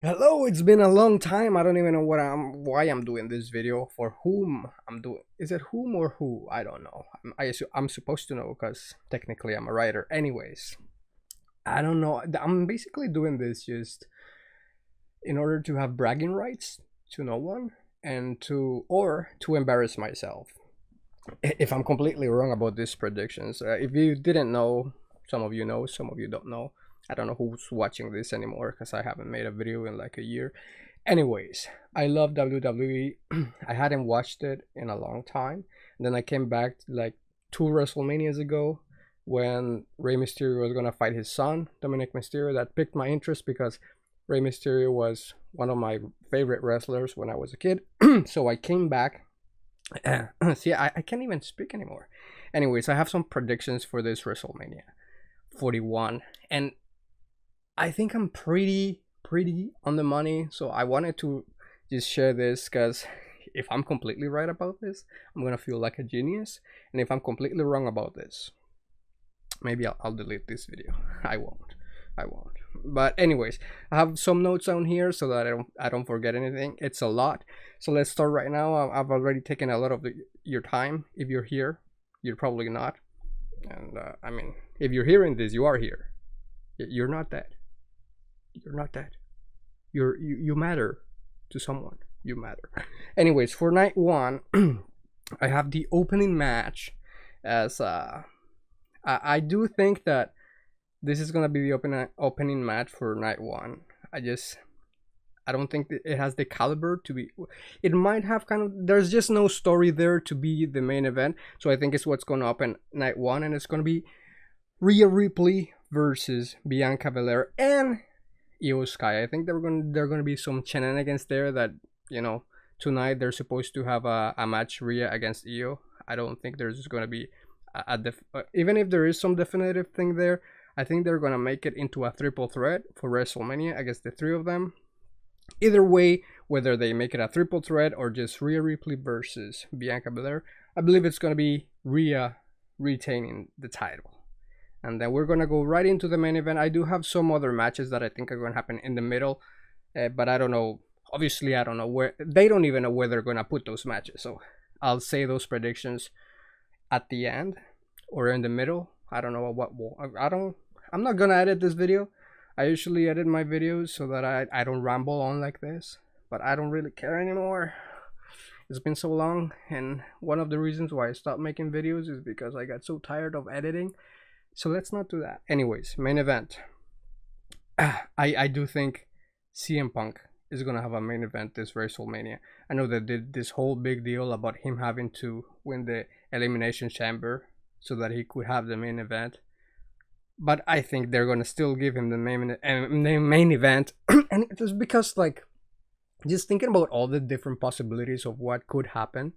Hello, it's been a long time. I don't even know why I'm doing this video, for whom I'm doing. Is it whom or who? I don't know. I'm supposed to know because technically I'm a writer. Anyways, I don't know. I'm basically doing this just in order to have bragging rights to no one and to embarrass myself. If I'm completely wrong about these predictions, if you didn't know, some of you know, some of you don't know. I don't know who's watching this anymore because I haven't made a video in like a year. Anyways, I love WWE. I hadn't watched it in a long time. And then I came back like 2 WrestleManias ago when Rey Mysterio was gonna fight his son, Dominic Mysterio. That piqued my interest because Rey Mysterio was one of my favorite wrestlers when I was a kid. So I came back. See, I can't even speak anymore. Anyways, I have some predictions for this WrestleMania 41, and I think I'm pretty on the money. So I wanted to just share this because if I'm completely right about this, I'm gonna feel like a genius, and if I'm completely wrong about this, maybe I'll delete this video. I won't. I won't. But anyways, I have some notes on here so that I don't forget anything. It's a lot. So let's start right now. I've already taken a lot of your time. If you're here, you're probably not. And I mean, if you're hearing this, you are here. You're not dead. You're not dead. You matter to someone. You matter. Anyways, for night one, I have the opening match as I do think that this is gonna be the opening match for night one. I don't think that it has the caliber to be. It might have kind of. There's just no story there to be the main event. So I think it's what's gonna open night one, and it's gonna be Rhea Ripley versus Bianca Belair and Io Sky. I think they're gonna be some shenanigans there. That you know tonight they're supposed to have a match Rhea against Io. I don't think there's gonna be even if there is some definitive thing there. I think they're gonna make it into a triple threat for WrestleMania against the three of them. Either way, whether they make it a triple threat or just Rhea Ripley versus Bianca Belair, I believe it's gonna be Rhea retaining the title. And then we're gonna go right into the main event. I do have some other matches that I think are gonna happen in the middle, but I don't know. Obviously, I don't know where. They don't even know where they're gonna put those matches. So I'll say those predictions at the end or in the middle. I don't know what. I don't. I'm not gonna edit this video. I usually edit my videos so that I don't ramble on like this, but I don't really care anymore. It's been so long, and one of the reasons why I stopped making videos is because I got so tired of editing. So let's not do that. Anyways, main event. I do think CM Punk is gonna have a main event this WrestleMania. I know they did this whole big deal about him having to win the Elimination Chamber so that he could have the main event, but I think they're gonna still give him the main event, and it's because like just thinking about all the different possibilities of what could happen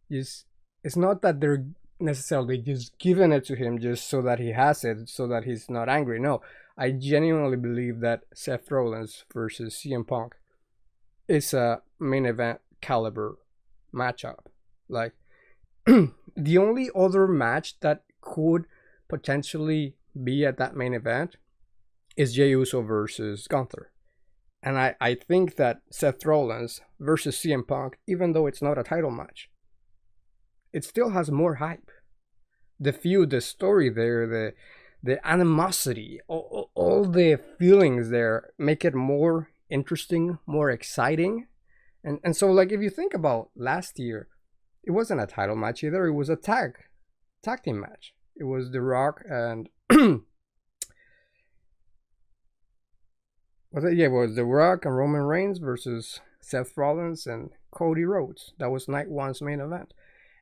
is it's not that they're necessarily just giving it to him just so that he has it so that he's not angry. No, I genuinely believe that Seth Rollins versus CM Punk is a main event caliber matchup. Like the only other match that could potentially be at that main event is Jey Uso versus Gunther. And I think that Seth Rollins versus CM Punk, even though it's not a title match, it still has more hype. The feud, the story there, the animosity, all the feelings there make it more interesting, more exciting. And so like if you think about last year, it wasn't a title match either, it was a tag team match. It was The Rock and it was The Rock and Roman Reigns versus Seth Rollins and Cody Rhodes. That was night one's main event.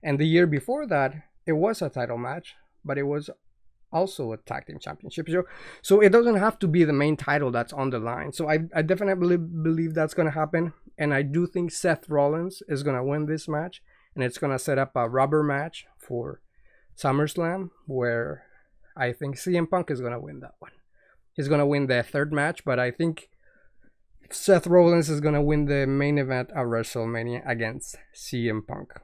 And the year before that, it was a title match, but it was also a tag team championship show. So it doesn't have to be the main title that's on the line. So I definitely believe that's going to happen. And I do think Seth Rollins is going to win this match. And it's going to set up a rubber match for SummerSlam, where I think CM Punk is going to win that one. He's going to win the third match, but I think Seth Rollins is going to win the main event at WrestleMania against CM Punk.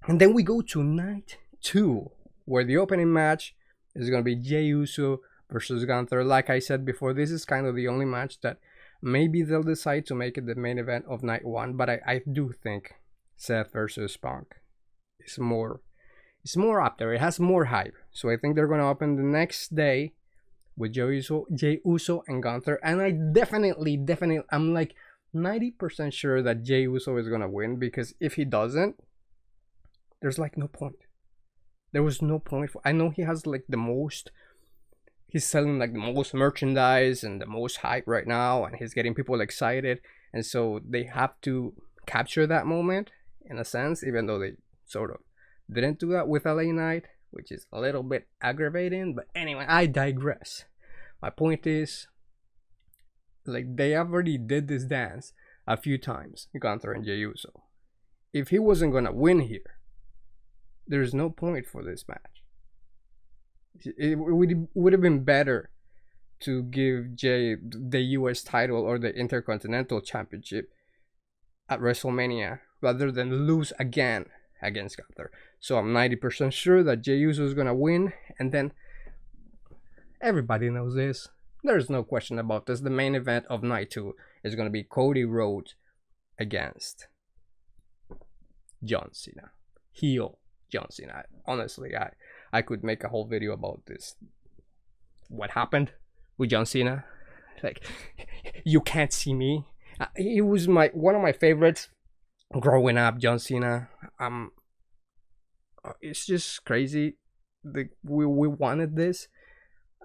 And then we go to night two, where the opening match is going to be Jey Uso versus Gunther. Like I said before, this is kind of the only match that Maybe they'll decide to make it the main event of night one, but I do think Seth versus Punk is more, it's more up there. It has more hype. So I think they're gonna open the next day with Jey Uso and Gunther. And I definitely, I'm like 90% sure that Jey Uso is gonna win, because if he doesn't, there's like no point. There was no point for, I know he has like the most, he's selling like the most merchandise and the most hype right now, and he's getting people excited, and so they have to capture that moment in a sense, even though they sort of didn't do that with LA Knight, which is a little bit aggravating. But anyway, I digress. My point is, like, they already did this dance a few times, Gunther and Jey Uso. If he wasn't gonna win here, there's no point for this match. It would have been better to give Jey the US title or the Intercontinental Championship at WrestleMania rather than lose again against Gunther. So I'm 90% sure that Jey Uso is gonna win, and then everybody knows this. There's no question about this. The main event of night 2 is gonna be Cody Rhodes against John Cena. Heel John Cena. Honestly, I could make a whole video about this. What happened with John Cena? Like, you can't see me. He was one of my favorites growing up, John Cena. It's just crazy. We wanted this.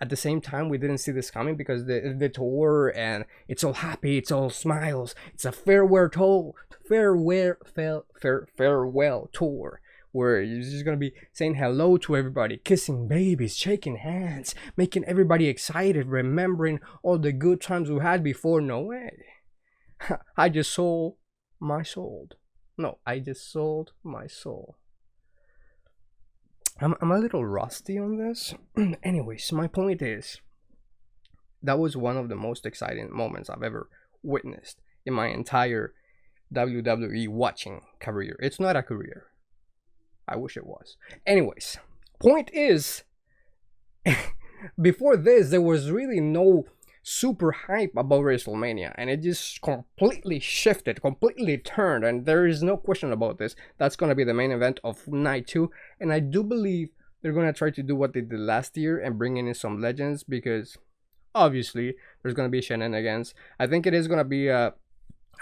At the same time, we didn't see this coming, because the tour, and it's all happy, it's all smiles. It's a farewell tour, where you're just gonna be saying hello to everybody, kissing babies, shaking hands, making everybody excited, remembering all the good times we had before. No way. I just sold my soul. No, I just sold my soul. I'm a little rusty on this. Anyways, my point is, that was one of the most exciting moments I've ever witnessed in my entire WWE watching career. It's not a career. I wish it was. Anyways, point is, before this, there was really no super hype about WrestleMania, and it just completely shifted, completely turned, and there is no question about this. That's going to be the main event of night 2, and I do believe they're going to try to do what they did last year and bring in some legends, because obviously there's going to be shenanigans. I think it is going to be a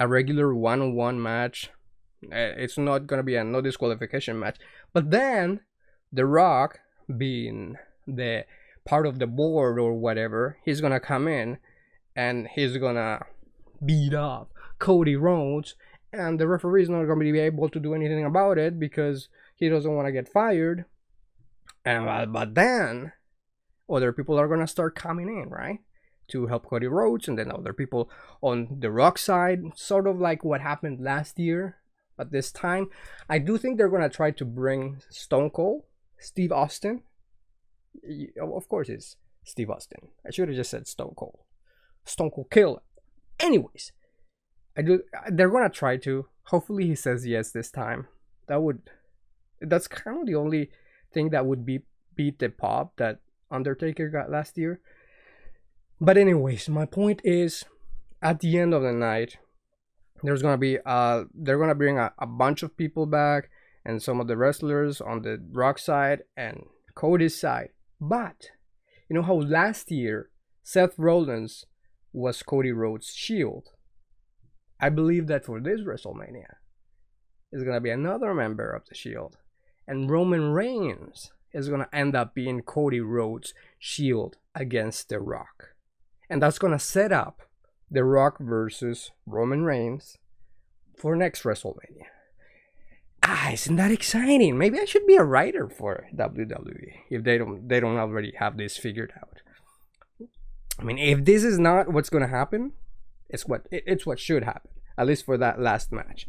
regular one-on-one match. It's not going to be a no disqualification match, but then The Rock, being the part of the board or whatever, he's gonna come in and he's gonna beat up Cody Rhodes, and the referee is not gonna be able to do anything about it because he doesn't want to get fired. And but then other people are gonna start coming in, right, to help Cody Rhodes, and then other people on the Rock side, sort of like what happened last year. But this time, I do think they're gonna try to bring Stone Cold Steve Austin. Of course, it's Steve Austin. I should have just said Stone Cold. Stone Cold Killer. Anyways, they're gonna try to. Hopefully, he says yes this time. That's kind of the only thing that would beat the pop that Undertaker got last year. But anyways, my point is, at the end of the night, there's gonna be they're gonna bring a bunch of people back, and some of the wrestlers on the Rock side and Cody's side. But you know how last year Seth Rollins was Cody Rhodes' shield? I believe that for this WrestleMania, is gonna be another member of the shield, and Roman Reigns is gonna end up being Cody Rhodes' shield against The Rock, and that's gonna set up The Rock versus Roman Reigns for next WrestleMania. Isn't that exciting? Maybe I should be a writer for WWE if they don't already have this figured out. I mean, if this is not what's gonna happen, it's what should happen, at least for that last match.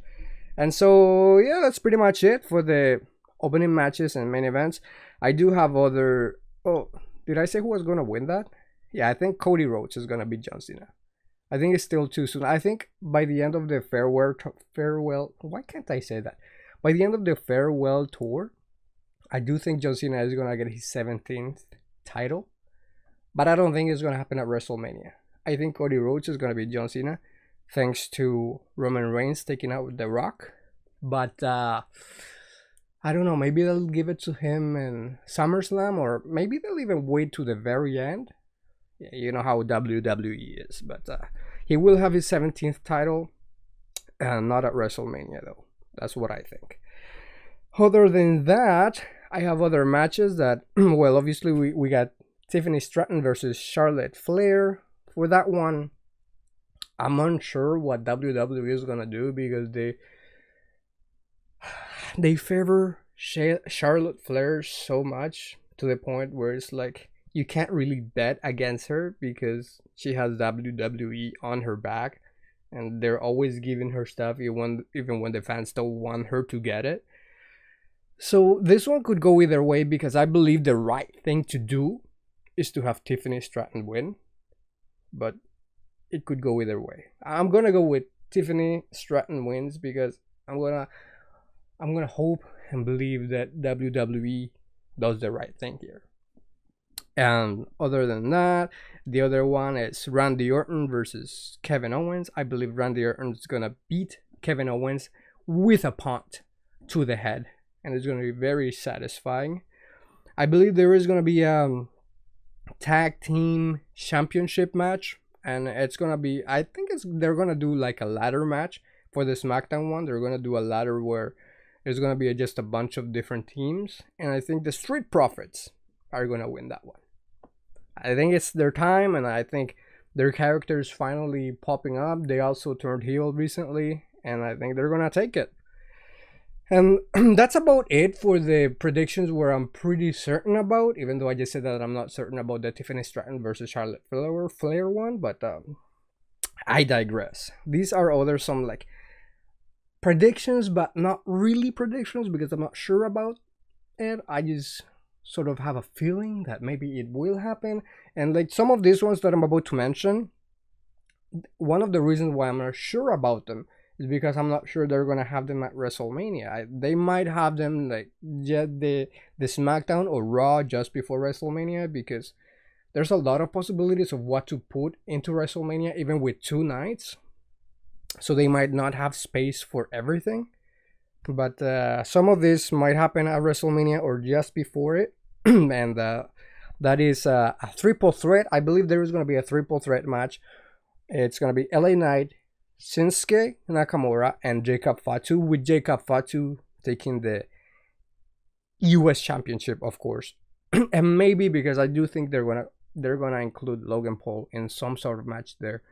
And so yeah, that's pretty much it for the opening matches and main events. I do have other. Oh, did I say who was gonna win that? Yeah, I think Cody Rhodes is gonna beat John Cena. I think it's still too soon. I think by the end of the farewell. Why can't I say that? By the end of the farewell tour, I do think John Cena is gonna get his 17th title, but I don't think it's gonna happen at WrestleMania. I think Cody Rhodes is gonna be John Cena, thanks to Roman Reigns taking out The Rock. But I don't know. Maybe they'll give it to him in SummerSlam, or maybe they'll even wait to the very end. Yeah, you know how WWE is. But he will have his 17th title, and not at WrestleMania though. That's what I think. Other than that, I have other matches that, well, obviously we got Tiffany Stratton versus Charlotte Flair. For that one, I'm unsure what WWE is gonna do because they favor Charlotte Flair so much to the point where it's like you can't really bet against her because she has WWE on her back, and they're always giving her stuff even when the fans don't want her to get it. So this one could go either way because I believe the right thing to do is to have Tiffany Stratton win, but it could go either way. I'm gonna go with Tiffany Stratton wins because I'm gonna hope and believe that WWE does the right thing here. And other than that, the other one is Randy Orton versus Kevin Owens. I believe Randy Orton is gonna beat Kevin Owens with a punt to the head, and it's gonna be very satisfying. I believe there is gonna be a tag team championship match, and it's gonna be, I think they're gonna do like a ladder match for the SmackDown one. They're gonna do a ladder where there's gonna be just a bunch of different teams, and I think the Street Profits are gonna win that one. I think it's their time, and I think their characters finally popping up. They also turned heel recently, and I think they're gonna take it. And that's about it for the predictions where I'm pretty certain about, even though I just said that I'm not certain about the Tiffany Stratton versus Charlotte Flair one, but I digress. These are other some like predictions, but not really predictions because I'm not sure about it. I just sort of have a feeling that maybe it will happen. And like some of these ones that I'm about to mention, one of the reasons why I'm not sure about them is because I'm not sure they're gonna have them at WrestleMania. They might have them like the SmackDown or Raw just before WrestleMania, because there's a lot of possibilities of what to put into WrestleMania even with 2 nights. So they might not have space for everything. But some of this might happen at WrestleMania or just before it. And that is a triple threat. I believe there is going to be a triple threat match. It's going to be LA Knight, Shinsuke Nakamura, and Jacob Fatu, with Jacob Fatu taking the US Championship, of course. And maybe, because I do think they're gonna include Logan Paul in some sort of match there,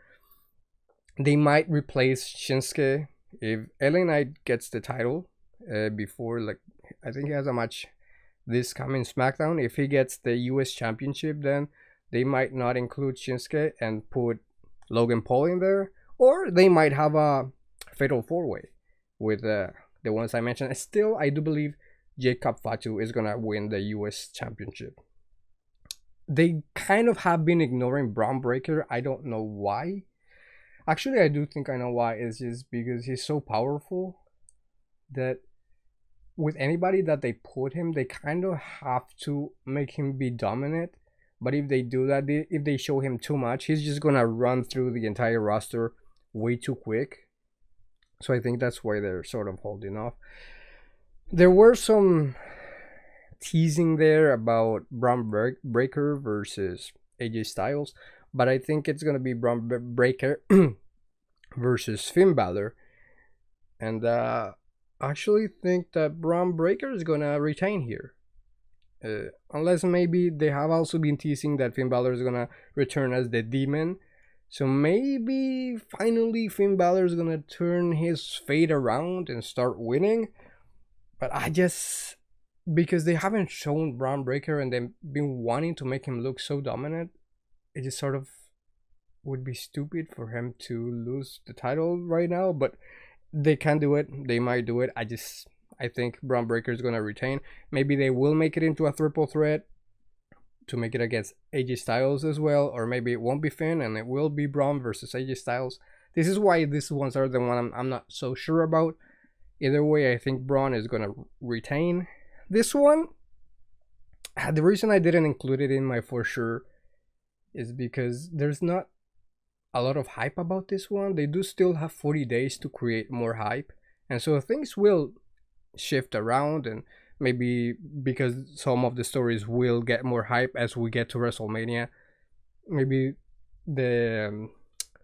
they might replace Shinsuke if LA Knight gets the title before, like, I think he has a match this coming SmackDown. If he gets the US Championship, then they might not include Shinsuke and put Logan Paul in there. Or they might have a fatal 4-way with the ones I mentioned. Still, I do believe Jacob Fatu is going to win the US Championship. They kind of have been ignoring Braun Breaker. I don't know why. Actually, I do think I know why. It's just because he's so powerful that with anybody that they put him, they kind of have to make him be dominant. But if they do that, if they show him too much, he's just going to run through the entire roster way too quick. So I think that's why they're sort of holding off. There were some teasing there about Braun Breaker versus AJ Styles, but I think it's gonna be Braun Breaker versus Finn Balor, and I actually think that Braun Breaker is gonna retain here, unless maybe they have also been teasing that Finn Balor is gonna return as the Demon. So maybe finally Finn Balor is gonna turn his fate around and start winning. But I just, because they haven't shown Braun Breaker and they've been wanting to make him look so dominant, it just sort of would be stupid for him to lose the title right now. But they can do it. They might do it. I think Braun Breaker is gonna retain. Maybe they will make it into a triple threat to make it against AJ Styles as well, or maybe it won't be Finn and it will be Braun versus AJ Styles. This is why these ones are the one I'm not so sure about. Either way, I think Braun is gonna retain. This one, the reason I didn't include it in my for sure is because there's not a lot of hype about this one. They do still have 40 days to create more hype, and so things will shift around, and maybe because some of the stories will get more hype as we get to WrestleMania, maybe the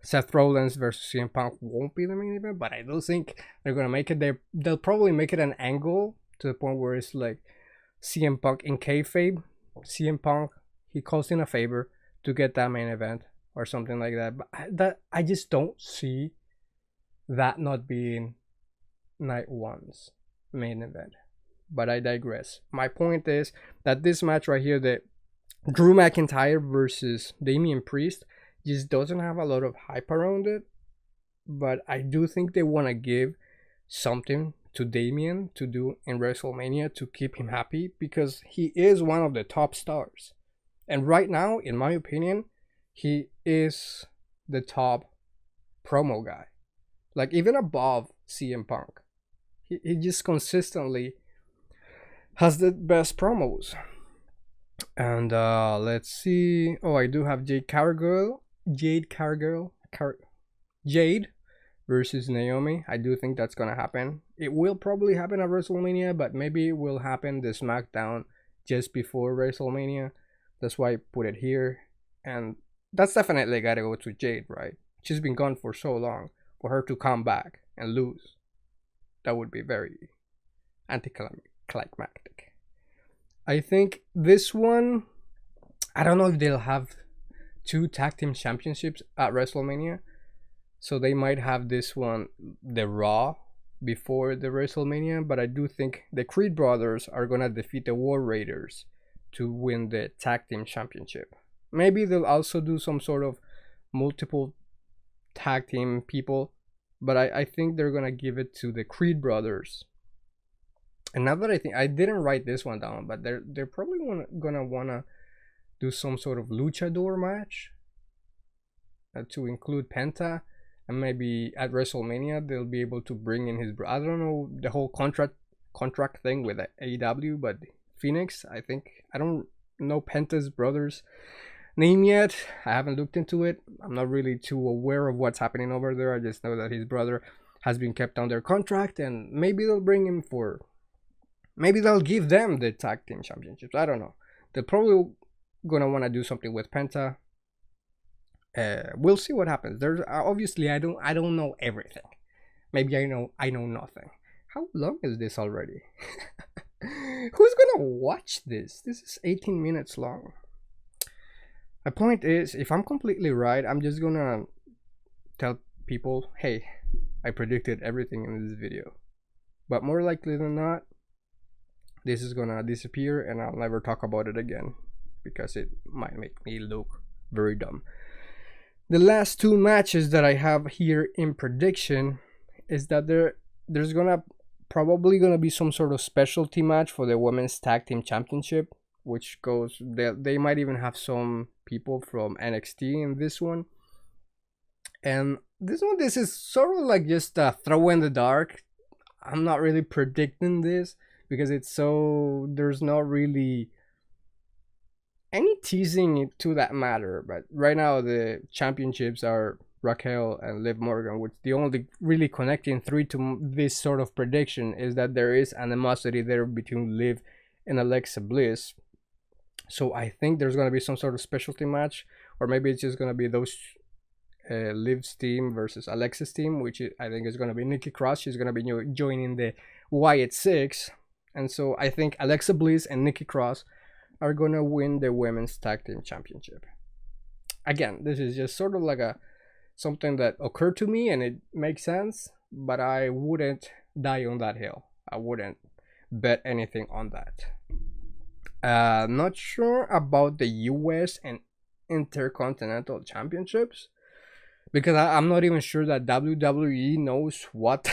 Seth Rollins versus CM Punk won't be the main event, but I do think they're gonna make it. They'll probably make it an angle to the point where it's like CM Punk in kayfabe. CM Punk, he calls in a favor to get that main event or something like that. But I just don't see that not being night one's main event. But I digress. My point is that this match right here, the Drew McIntyre versus Damian Priest, just doesn't have a lot of hype around it. But I do think they want to give something to Damian to do in WrestleMania to keep him happy, because he is one of the top stars. And right now, in my opinion, he is the top promo guy. Like, even above CM Punk. He just consistently has the best promos. And let's see. Oh, I do have Jade Cargill Jade versus Naomi. I do think that's gonna happen. It will probably happen at WrestleMania, but maybe it will happen the SmackDown just before WrestleMania. That's why I put it here. And that's definitely gotta go to Jade, right? She's been gone for so long. For her to come back and lose, that would be very anticlimactic. I think this one, I don't know if they'll have 2 tag team championships at WrestleMania. So they might have this one, the Raw, before the WrestleMania. But I do think the Creed brothers are going to defeat the War Raiders to win the tag team championship. Maybe they'll also do some sort of multiple tag team people. But I think they're going to give it to the Creed brothers. And now that I think, I didn't write this one down, but they're probably gonna wanna do some sort of luchador match to include Penta, and maybe at WrestleMania they'll be able to bring in his I don't know the whole contract thing with AEW, but Phoenix, I think, I don't know Penta's brother's name yet. I haven't looked into it. I'm not really too aware of what's happening over there. I just know that his brother has been kept under contract, and maybe they'll bring him for. Maybe they'll give them the tag team championships. I don't know. They're probably gonna want to do something with Penta. We'll see what happens. There's obviously I don't know everything. Maybe I know nothing. How long is this already? Who's gonna watch this? This is 18 minutes long. My point is, if I'm completely right, I'm just gonna tell people, hey, I predicted everything in this video. But more likely than not, this is gonna disappear and I'll never talk about it again, because it might make me look very dumb. The last 2 matches that I have here in prediction is that there's probably gonna be some sort of specialty match for the women's tag team championship, which goes, they might even have some people from NXT in this one. And this is sort of like just a throw in the dark. I'm not really predicting this because there's not really any teasing to that matter. But right now the championships are Raquel and Liv Morgan, which the only really connecting 3 to this sort of prediction is that there is animosity there between Liv and Alexa Bliss. So I think there's going to be some sort of specialty match, or maybe it's just going to be those Liv's team versus Alexa's team, which I think is going to be Nikki Cross. She's going to be joining the Wyatt Six. And so I think Alexa Bliss and Nikki Cross are going to win the women's tag team championship. Again, this is just sort of like something that occurred to me and it makes sense, but I wouldn't die on that hill. I wouldn't bet anything on that. Not sure about the US and Intercontinental Championships, because I'm not even sure that WWE knows what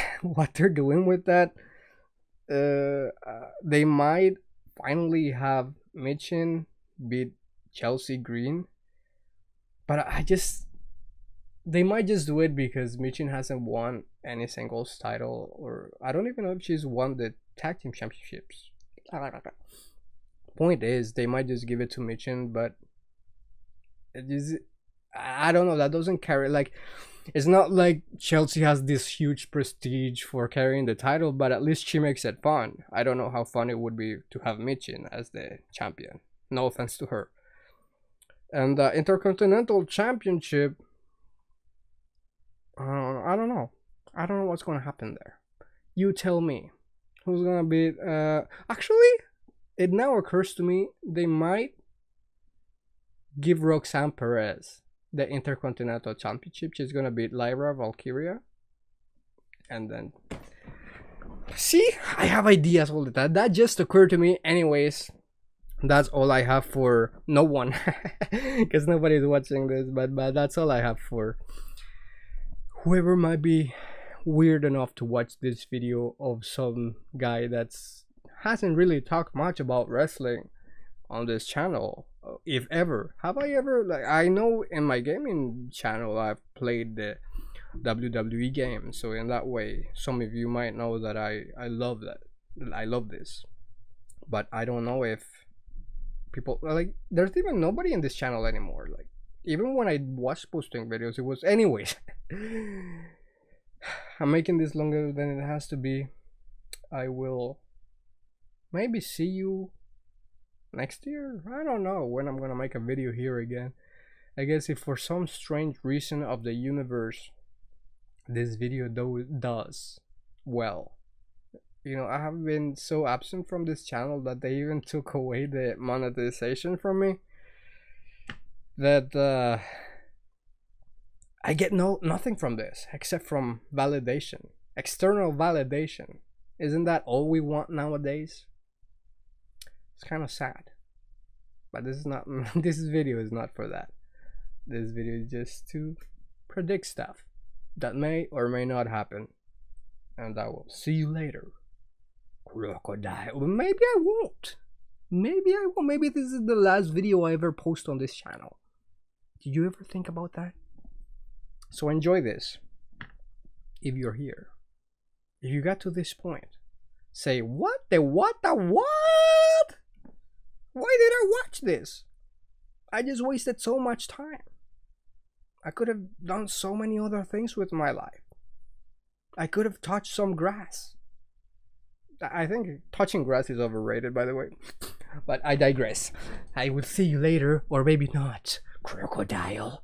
they're doing with that. They might finally have Michin beat Chelsea Green, but they might just do it because Michin hasn't won any singles title, or I don't even know if she's won the tag team championships. Point is, they might just give it to Michin, but I don't know, that doesn't carry, like, it's not like Chelsea has this huge prestige for carrying the title, but at least she makes it fun. I don't know how fun it would be to have Michin as the champion. No offense to her. And the Intercontinental Championship, I don't know. I don't know what's going to happen there. You tell me. Who's going to beat... Actually, it now occurs to me they might give Roxanne Perez the Intercontinental Championship. She's gonna beat Lyra Valkyria, and then see, I have ideas all the time. That just occurred to me. Anyways, that's all I have for no one, because nobody's watching this. But that's all I have for whoever might be weird enough to watch this video of some guy that's hasn't really talked much about wrestling on this channel, if ever. Have I ever? Like, I know in my gaming channel I've played the WWE game, so in that way some of you might know that I love that. I love this, but I don't know if people, like, there's even nobody in this channel anymore. Like, even when I was posting videos, it was anyways. I'm making this longer than it has to be. I will maybe see you next year. I don't know when I'm gonna make a video here again. I guess if for some strange reason of the universe this video does well, you know, I have been so absent from this channel that they even took away the monetization from me, that I get nothing from this except from validation, external validation. Isn't that all we want nowadays? It's kind of sad, but this is not. This video is not for that. This video is just to predict stuff that may or may not happen, and I will see you later. Crocodile. Maybe I won't. Maybe I won't. Maybe this is the last video I ever post on this channel. Did you ever think about that? So enjoy this. If you're here, if you got to this point, say what the what? Why did I watch this? I just wasted so much time. I could have done so many other things with my life. I could have touched some grass. I think touching grass is overrated, by the way. But I digress. I will see you later, or maybe not. Crocodile.